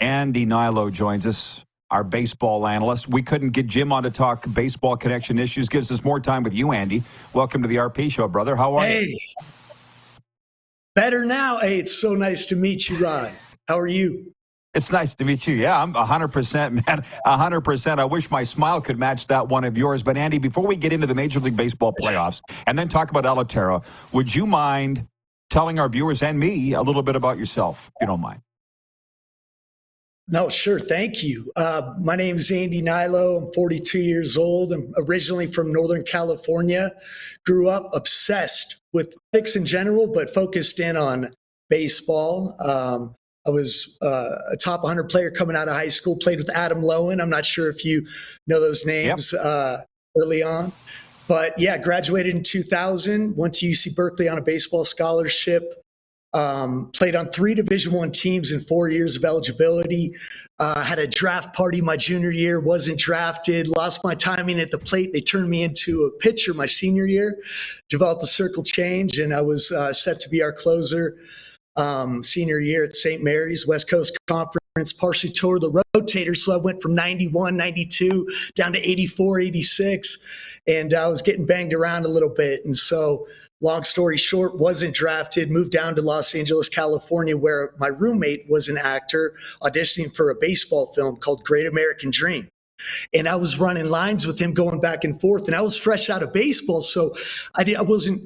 Andy Hnilo joins us, our baseball analyst. We couldn't get Jim on to talk baseball connection issues. Gives us more time with you, Andy. Welcome to the RP Show, brother. How are you? Hey, better now. Hey, it's so nice to meet you, Rod. How are you? It's nice to meet you. Yeah, I'm 100%, man. 100%. I wish my smile could match that one of yours. But, Andy, before we get into the Major League Baseball playoffs and then talk about Alatero, would you mind telling our viewers and me a little bit about yourself, if you don't mind? No, sure. Thank you. My name is Andy Hnilo. I'm 42 years old. I'm originally from Northern California. Grew up obsessed with picks in general, but focused in on baseball. I was a top 100 player coming out of high school, played with Adam Lowen. I'm not sure if you know those names early on. But yeah, graduated in 2000, went to UC Berkeley on a baseball scholarship, played on 3 Division I teams in 4 years of eligibility, had a draft party my junior year, wasn't drafted, lost my timing at the plate. They turned me into a pitcher my senior year, developed a circle change, and I was set to be our closer. Senior year at St. Mary's, West Coast Conference, partially tore the rotator. So I went from 91, 92 down to 84, 86. And I was getting banged around a little bit. And so long story short, wasn't drafted, moved down to Los Angeles, California, where my roommate was an actor auditioning for a baseball film called Great American Dream. And I was running lines with him going back and forth, and I was fresh out of baseball. So I wasn't,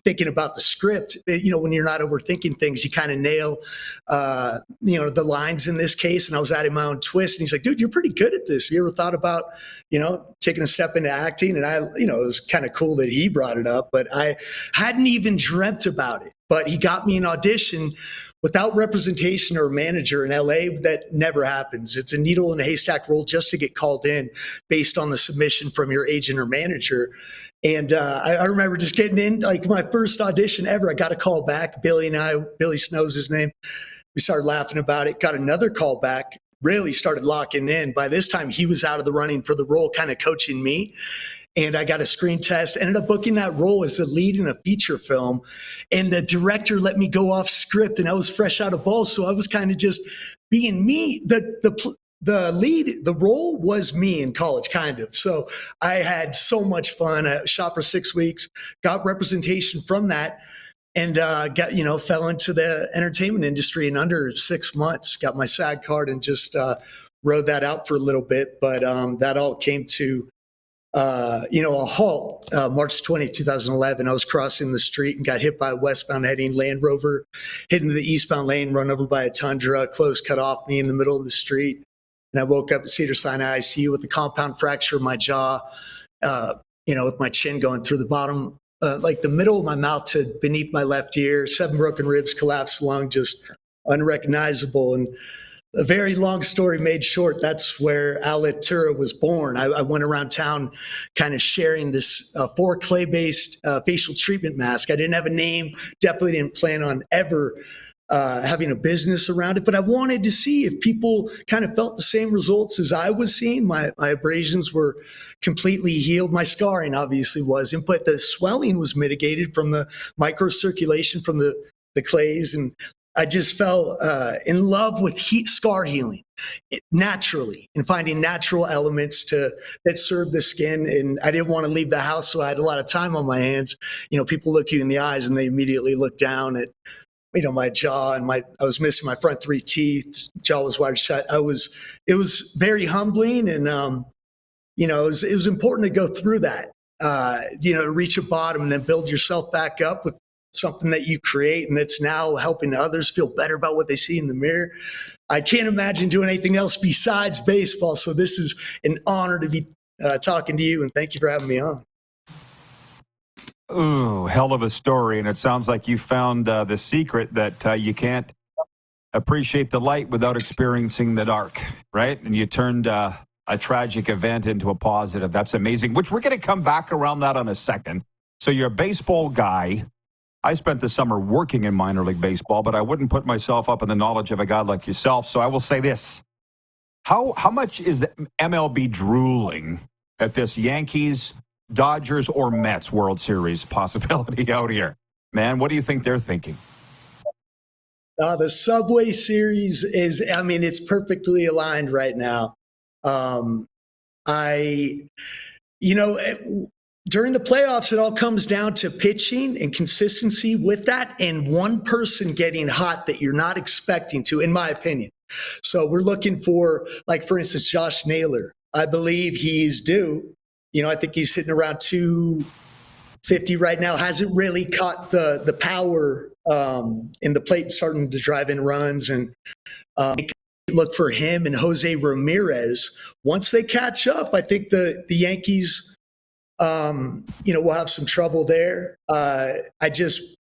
thinking about the script. When you're not overthinking things, you kind of nail, the lines in this case. And I was adding my own twist. And he's like, dude, you're pretty good at this. You ever thought about, taking a step into acting? And it was kind of cool that he brought it up, but I hadn't even dreamt about it. But he got me an audition without representation or a manager in LA. That never happens. It's a needle in a haystack role just to get called in based on the submission from your agent or manager. And I remember just getting in, like my first audition ever. I got a call back. Billy Snow's his name. We started laughing about it. Got another call back. Really started locking in. By this time, he was out of the running for the role, kind of coaching me. And I got a screen test, ended up booking that role as the lead in a feature film. And the director let me go off script, and I was fresh out of ball. So I was kind of just being me. The role was me in college, kind of. So I had so much fun. I shot for 6 weeks, got representation from that, and fell into the entertainment industry in under 6 months. Got my SAG card and just rode that out for a little bit. But that all came to a halt, March 20, 2011. I was crossing the street and got hit by a westbound heading Land Rover, hit into the eastbound lane, run over by a Tundra, clothes cut off me in the middle of the street. And I woke up at Cedars-Sinai ICU with a compound fracture of my jaw, with my chin going through the bottom, like the middle of my mouth to beneath my left ear, 7 broken ribs, collapsed lung, just unrecognizable. And a very long story made short, that's where Alatero was born. I went around town kind of sharing this 4 clay-based facial treatment mask. I didn't have a name, definitely didn't plan on ever having a business around it, but I wanted to see if people kind of felt the same results as I was seeing. My abrasions were completely healed. My scarring obviously wasn't, but the swelling was mitigated from the microcirculation from the clays. And I just fell in love with scar healing naturally and finding natural elements that serve the skin. And I didn't want to leave the house, so I had a lot of time on my hands. People look you in the eyes and they immediately look down at, my jaw, and I was missing my front 3 teeth. Jaw was wide shut. It was very humbling, and it was important to go through that. To reach a bottom and then build yourself back up with something that you create and that's now helping others feel better about what they see in the mirror. I can't imagine doing anything else besides baseball. So this is an honor to be talking to you, and thank you for having me on. Ooh, hell of a story. And it sounds like you found the secret that you can't appreciate the light without experiencing the dark, right? And you turned a tragic event into a positive. That's amazing, which we're going to come back around that in a second. So you're a baseball guy. I spent the summer working in minor league baseball, but I wouldn't put myself up in the knowledge of a guy like yourself. So I will say this. How much is the MLB drooling at this Yankees, Dodgers, or Mets World Series possibility out here? Man, what do you think they're thinking? The Subway Series is, I mean, it's perfectly aligned right now. I, you know, during the playoffs, it all comes down to pitching and consistency with that, and one person getting hot that you're not expecting to, in my opinion. So we're looking for, like, for instance, Josh Naylor. I believe he's due. You know, I think he's hitting around 250 right now. Hasn't really caught the power in the plate, starting to drive in runs, and look for him and Jose Ramirez. Once they catch up, I think the Yankees, we'll have some trouble there. The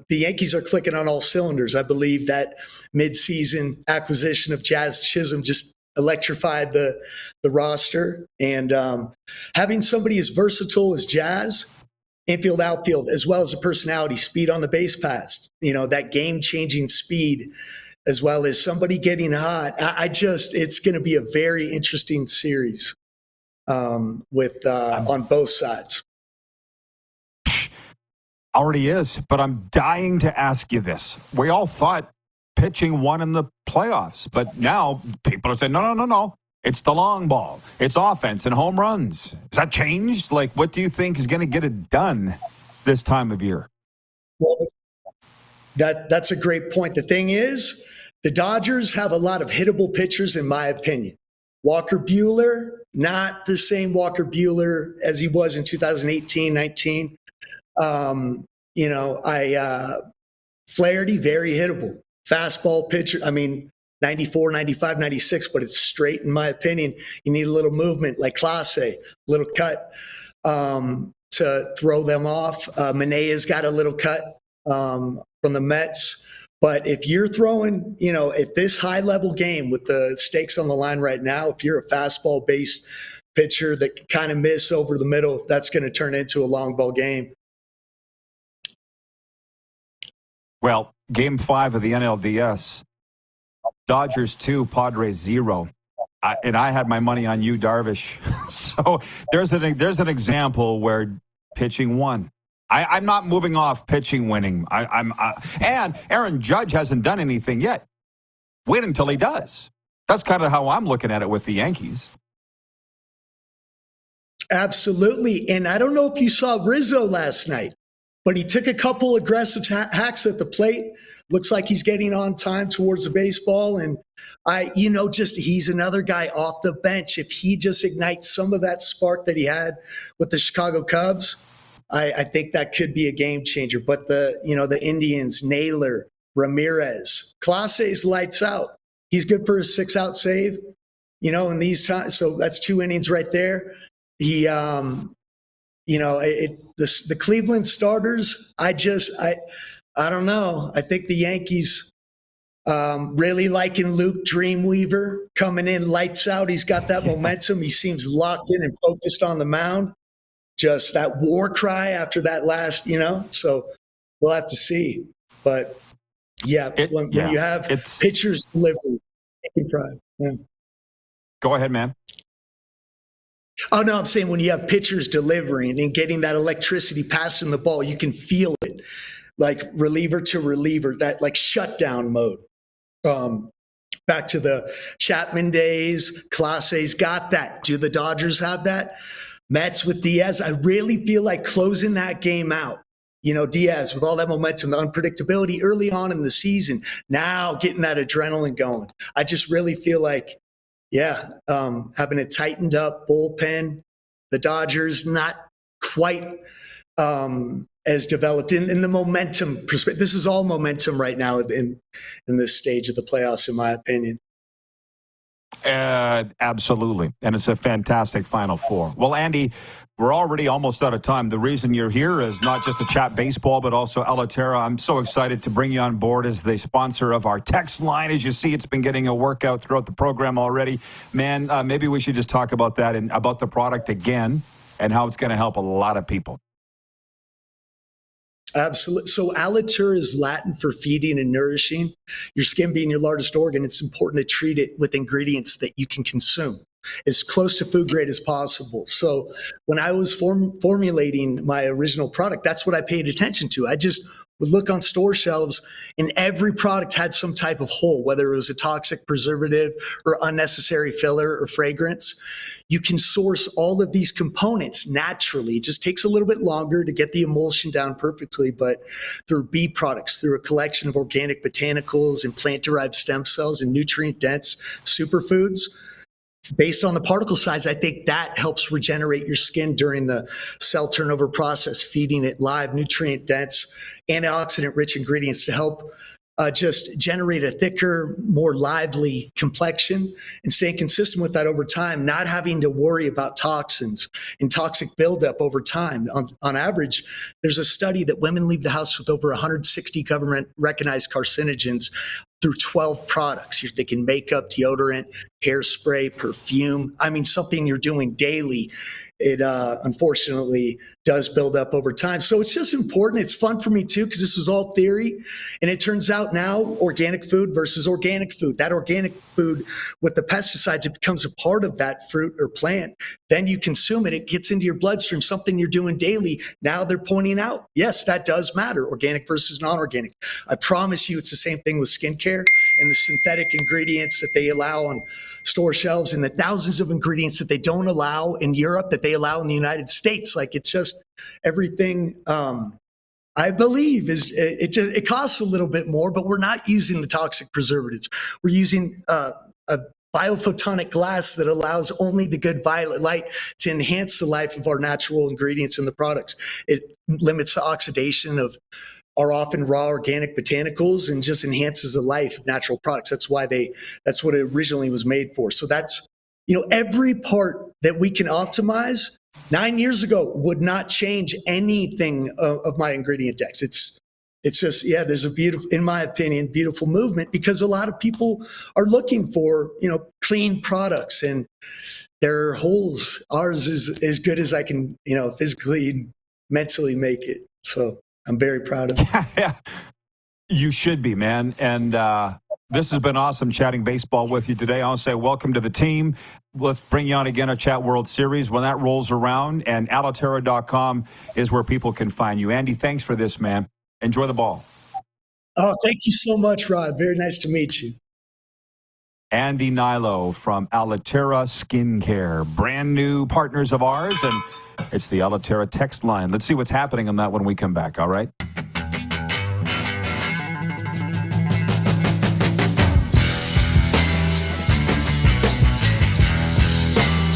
Yankees are clicking on all cylinders. I believe that midseason acquisition of Jazz Chisholm just electrified the roster, and having somebody as versatile as Jazz, infield, outfield, as well as a personality, speed on the base paths, that game-changing speed, as well as somebody getting hot. It's going to be a very interesting series with on both sides. Already is, but I'm dying to ask you this. We all thought pitching won in the playoffs, but now people are saying, no. It's the long ball. It's offense and home runs. Has that changed? Like, what do you think is going to get it done this time of year? Well, that's a great point. The thing is, the Dodgers have a lot of hittable pitchers, in my opinion. Walker Buehler, not the same Walker Buehler as he was in 2018, 19. Flaherty, very hittable. Fastball pitcher, 94, 95, 96, but it's straight, in my opinion. You need a little movement, like Clase, a little cut to throw them off. Manea's got a little cut from the Mets. But if you're throwing, at this high-level game with the stakes on the line right now, if you're a fastball-based pitcher that can kind of miss over the middle, that's going to turn into a long ball game. Well, Game 5 of the NLDS, Dodgers 2, Padres 0. And I had my money on you, Darvish. So there's an example where pitching won. I'm not moving off pitching winning. And Aaron Judge hasn't done anything yet. Wait until he does. That's kind of how I'm looking at it with the Yankees. Absolutely. And I don't know if you saw Rizzo last night, but he took a couple aggressive hacks at the plate. Looks like he's getting on time towards the baseball. And he's another guy off the bench. If he just ignites some of that spark that he had with the Chicago Cubs, I think that could be a game changer. But the Indians, Naylor, Ramirez, Clase's lights out. He's good for a 6-out save, in these times. So that's 2 innings right there. He, the Cleveland starters, I don't know. I think the Yankees really liking Luke Dreamweaver coming in lights out. He's got that momentum. He seems locked in and focused on the mound. Just that war cry after that last, so we'll have to see. But when you have pitchers delivery, yeah. Go ahead, man. Oh, no, I'm saying when you have pitchers delivering and getting that electricity passing the ball, you can feel it, like reliever to reliever, that like shutdown mode. Back to the Chapman days, Clase's got that. Do the Dodgers have that? Mets with Diaz, I really feel like closing that game out. Diaz with all that momentum, the unpredictability early on in the season, now getting that adrenaline going. I just really feel like, having a tightened up bullpen, the Dodgers not quite as developed in the momentum perspective. This is all momentum right now in this stage of the playoffs, in my opinion. Absolutely. And it's a fantastic Final Four. Well, Andy, we're already almost out of time. The reason you're here is not just to chat baseball, but also Alaterra. I'm so excited to bring you on board as the sponsor of our text line. As you see, it's been getting a workout throughout the program already. Man, maybe we should just talk about that and about the product again and how it's going to help a lot of people. Absolutely. So Alaterra is Latin for feeding and nourishing. Your skin being your largest organ, it's important to treat it with ingredients that you can consume as close to food grade as possible. So when I was formulating my original product, that's what I paid attention to. I just would look on store shelves and every product had some type of hole, whether it was a toxic preservative or unnecessary filler or fragrance. You can source all of these components naturally. It just takes a little bit longer to get the emulsion down perfectly, but through bee products, through a collection of organic botanicals and plant-derived stem cells and nutrient-dense superfoods, based on the particle size, I think that helps regenerate your skin during the cell turnover process, feeding it live, nutrient-dense, antioxidant-rich ingredients to help just generate a thicker, more lively complexion, and staying consistent with that over time, not having to worry about toxins and toxic buildup over time. On average, there's a study that women leave the house with over 160 government-recognized carcinogens through 12 products. You're thinking makeup, deodorant, hairspray, perfume. I mean, something you're doing daily. It unfortunately does build up over time. So it's just important. It's fun for me too, because this was all theory. And it turns out now organic food versus organic food. That organic food with the pesticides, it becomes a part of that fruit or plant. Then you consume it. It gets into your bloodstream, something you're doing daily. Now they're pointing out, yes, that does matter, organic versus non-organic. I promise you it's the same thing with skincare and the synthetic ingredients that they allow on store shelves and the thousands of ingredients that they don't allow in Europe that they allow in the United States. Like, it's just everything. I believe it costs a little bit more, but we're not using the toxic preservatives. We're using a biophotonic glass that allows only the good violet light to enhance the life of our natural ingredients in the products. It limits the oxidation of our often raw organic botanicals and just enhances the life of natural products. That's what it originally was made for. So that's, every part that we can optimize 9 years ago would not change anything of my ingredient decks. It's just, there's a beautiful, in my opinion, beautiful movement because a lot of people are looking for, clean products and there are holes. Ours is as good as I can, physically and mentally make it. So I'm very proud of it. Yeah, you should be, man. And this has been awesome chatting baseball with you today. I want to say welcome to the team. Let's bring you on again at Chat World Series when that rolls around. And Aliterra.com is where people can find you. Andy, thanks for this, man. Enjoy the ball. Oh, thank you so much, Rod. Very nice to meet you. Andy Hnilo from Aliterra Skincare, brand new partners of ours, and it's the Aliterra text line. Let's see what's happening on that when we come back, all right?